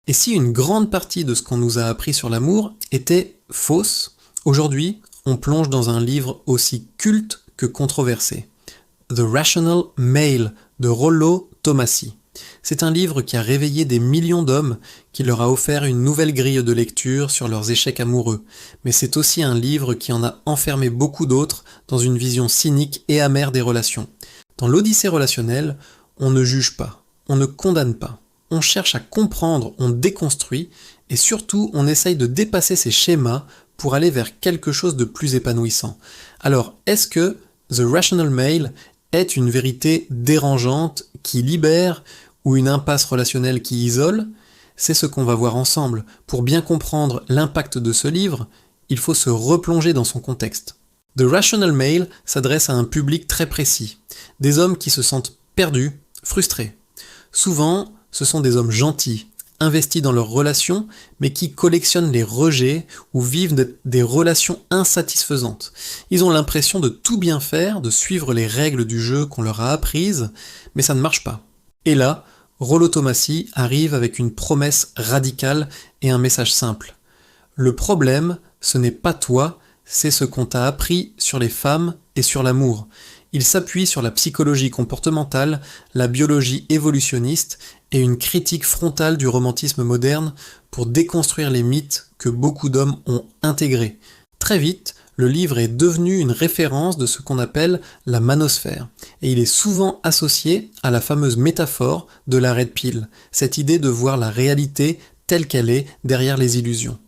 Et si une grande partie de ce qu'on nous a appris sur l'amour était fausse, aujourd'hui, on plonge dans un livre aussi culte que controversé. The Rational Male de Rollo Tomassi. C'est un livre qui a réveillé des millions d'hommes, qui leur a offert une nouvelle grille de lecture sur leurs échecs amoureux. Mais c'est aussi un livre qui en a enfermé beaucoup d'autres dans une vision cynique et amère des relations. Dans l'Odyssée relationnelle, on ne juge pas, on ne condamne pas. On cherche à comprendre, on déconstruit, et surtout on essaye de dépasser ces schémas pour aller vers quelque chose de plus épanouissant. Alors, est-ce que The Rational Male est une vérité dérangeante qui libère ou une impasse relationnelle qui isole? C'est ce qu'on va voir ensemble. Pour bien comprendre l'impact de ce livre, il faut se replonger dans son contexte. The Rational Male s'adresse à un public très précis, des hommes qui se sentent perdus, frustrés. Souvent, ce sont des hommes gentils, investis dans leurs relations, mais qui collectionnent les rejets ou vivent des relations insatisfaisantes. Ils ont l'impression de tout bien faire, de suivre les règles du jeu qu'on leur a apprises, mais ça ne marche pas. Et là, Rollo Tomassi arrive avec une promesse radicale et un message simple. Le problème, ce n'est pas toi, c'est ce qu'on t'a appris sur les femmes et sur l'amour. Il s'appuie sur la psychologie comportementale, la biologie évolutionniste et une critique frontale du romantisme moderne pour déconstruire les mythes que beaucoup d'hommes ont intégrés. Très vite, le livre est devenu une référence de ce qu'on appelle la manosphère, et il est souvent associé à la fameuse métaphore de la red pill, cette idée de voir la réalité telle qu'elle est derrière les illusions.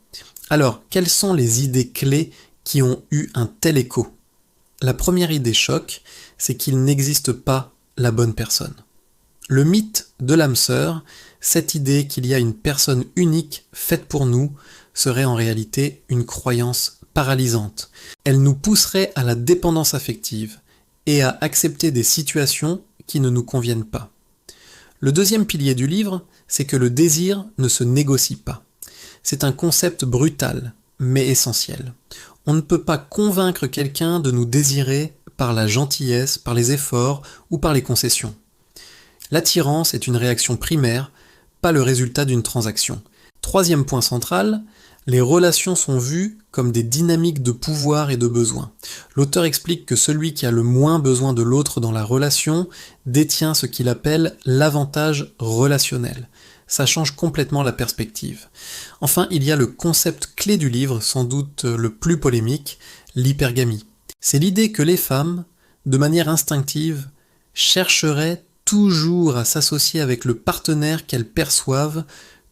Alors, quelles sont les idées clés qui ont eu un tel écho ? La première idée choc, c'est qu'il n'existe pas la bonne personne. Le mythe de l'âme sœur, cette idée qu'il y a une personne unique faite pour nous, serait en réalité une croyance paralysante. Elle nous pousserait à la dépendance affective et à accepter des situations qui ne nous conviennent pas. Le deuxième pilier du livre, c'est que le désir ne se négocie pas. C'est un concept brutal, mais essentiel. On ne peut pas convaincre quelqu'un de nous désirer par la gentillesse, par les efforts ou par les concessions. L'attirance est une réaction primaire, pas le résultat d'une transaction. Troisième point central, les relations sont vues comme des dynamiques de pouvoir et de besoin. L'auteur explique que celui qui a le moins besoin de l'autre dans la relation détient ce qu'il appelle l'avantage relationnel. Ça change complètement la perspective. Enfin, il y a le concept clé du livre, sans doute le plus polémique, l'hypergamie. C'est l'idée que les femmes, de manière instinctive, chercheraient toujours à s'associer avec le partenaire qu'elles perçoivent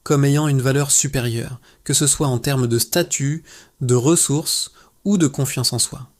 comme ayant une valeur supérieure, que ce soit en termes de statut, de ressources ou de confiance en soi.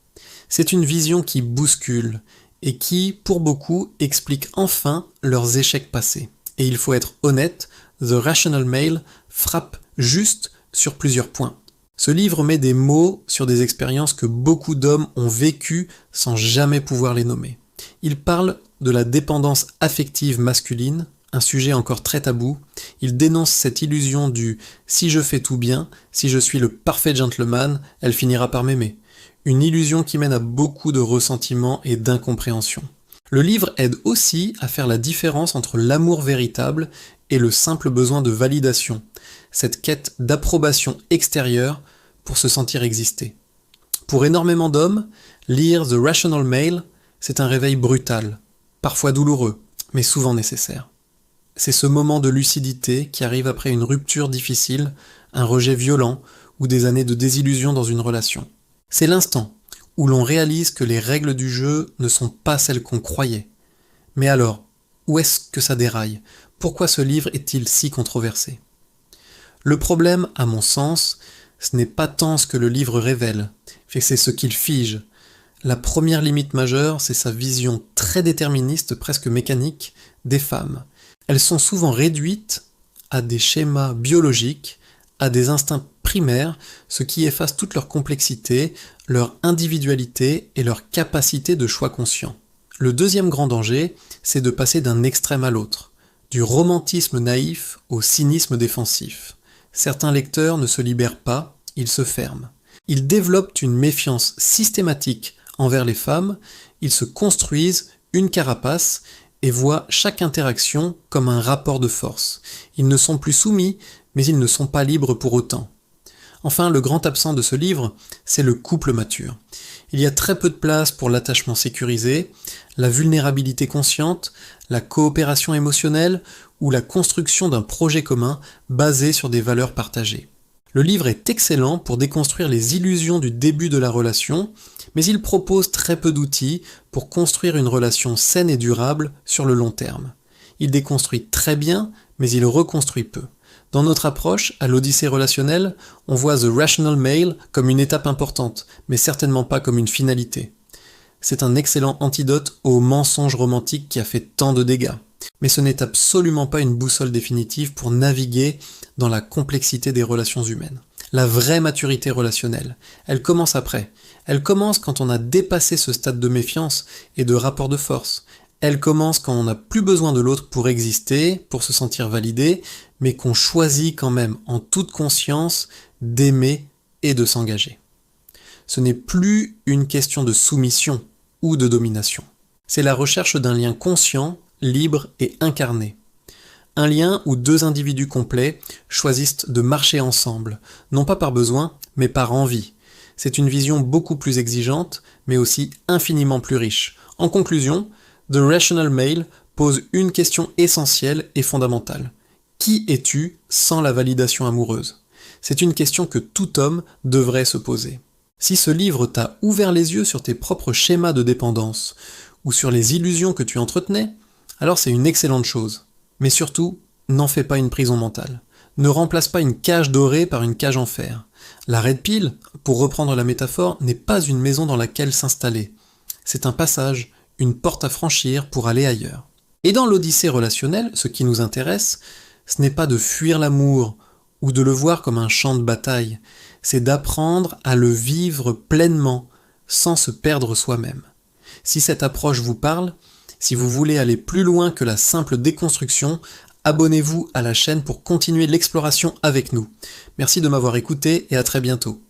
C'est une vision qui bouscule et qui, pour beaucoup, explique enfin leurs échecs passés. Et il faut être honnête, The Rational Male frappe juste sur plusieurs points. Ce livre met des mots sur des expériences que beaucoup d'hommes ont vécues sans jamais pouvoir les nommer. Il parle de la dépendance affective masculine, un sujet encore très tabou. Il dénonce cette illusion du « si je fais tout bien, si je suis le parfait gentleman, elle finira par m'aimer ». Une illusion qui mène à beaucoup de ressentiment et d'incompréhension. Le livre aide aussi à faire la différence entre l'amour véritable et le simple besoin de validation, cette quête d'approbation extérieure pour se sentir exister. Pour énormément d'hommes, lire The Rational Male, c'est un réveil brutal, parfois douloureux, mais souvent nécessaire. C'est ce moment de lucidité qui arrive après une rupture difficile, un rejet violent ou des années de désillusion dans une relation. C'est l'instant où l'on réalise que les règles du jeu ne sont pas celles qu'on croyait. Mais alors, où est-ce que ça déraille ? Pourquoi ce livre est-il si controversé ? Le problème, à mon sens, ce n'est pas tant ce que le livre révèle, c'est ce qu'il fige. La première limite majeure, c'est sa vision très déterministe, presque mécanique, des femmes. Elles sont souvent réduites à des schémas biologiques, à des instincts primaires, ce qui efface toute leur complexité, leur individualité et leur capacité de choix conscient. Le deuxième grand danger, c'est de passer d'un extrême à l'autre, du romantisme naïf au cynisme défensif. Certains lecteurs ne se libèrent pas, ils se ferment. Ils développent une méfiance systématique envers les femmes, ils se construisent une carapace et voient chaque interaction comme un rapport de force. Ils ne sont plus soumis, mais ils ne sont pas libres pour autant. Enfin, le grand absent de ce livre, c'est le couple mature. Il y a très peu de place pour l'attachement sécurisé, la vulnérabilité consciente, la coopération émotionnelle ou la construction d'un projet commun basé sur des valeurs partagées. Le livre est excellent pour déconstruire les illusions du début de la relation, mais il propose très peu d'outils pour construire une relation saine et durable sur le long terme. Il déconstruit très bien, mais il reconstruit peu. Dans notre approche, à l'Odyssée relationnelle, on voit The Rational Male comme une étape importante, mais certainement pas comme une finalité. C'est un excellent antidote au mensonge romantique qui a fait tant de dégâts. Mais ce n'est absolument pas une boussole définitive pour naviguer dans la complexité des relations humaines. La vraie maturité relationnelle, elle commence après. Elle commence quand on a dépassé ce stade de méfiance et de rapport de force. Elle commence quand on n'a plus besoin de l'autre pour exister, pour se sentir validé, mais qu'on choisit quand même en toute conscience d'aimer et de s'engager. Ce n'est plus une question de soumission ou de domination. C'est la recherche d'un lien conscient, libre et incarné. Un lien où deux individus complets choisissent de marcher ensemble, non pas par besoin, mais par envie. C'est une vision beaucoup plus exigeante, mais aussi infiniment plus riche. En conclusion, The Rational Male pose une question essentielle et fondamentale. Qui es-tu sans la validation amoureuse ? C'est une question que tout homme devrait se poser. Si ce livre t'a ouvert les yeux sur tes propres schémas de dépendance, ou sur les illusions que tu entretenais, alors c'est une excellente chose. Mais surtout, n'en fais pas une prison mentale. Ne remplace pas une cage dorée par une cage en fer. La Red Pill, pour reprendre la métaphore, n'est pas une maison dans laquelle s'installer. C'est un passage, une porte à franchir pour aller ailleurs. Et dans l'Odyssée relationnelle, ce qui nous intéresse, ce n'est pas de fuir l'amour ou de le voir comme un champ de bataille, c'est d'apprendre à le vivre pleinement, sans se perdre soi-même. Si cette approche vous parle, si vous voulez aller plus loin que la simple déconstruction, abonnez-vous à la chaîne pour continuer l'exploration avec nous. Merci de m'avoir écouté et à très bientôt.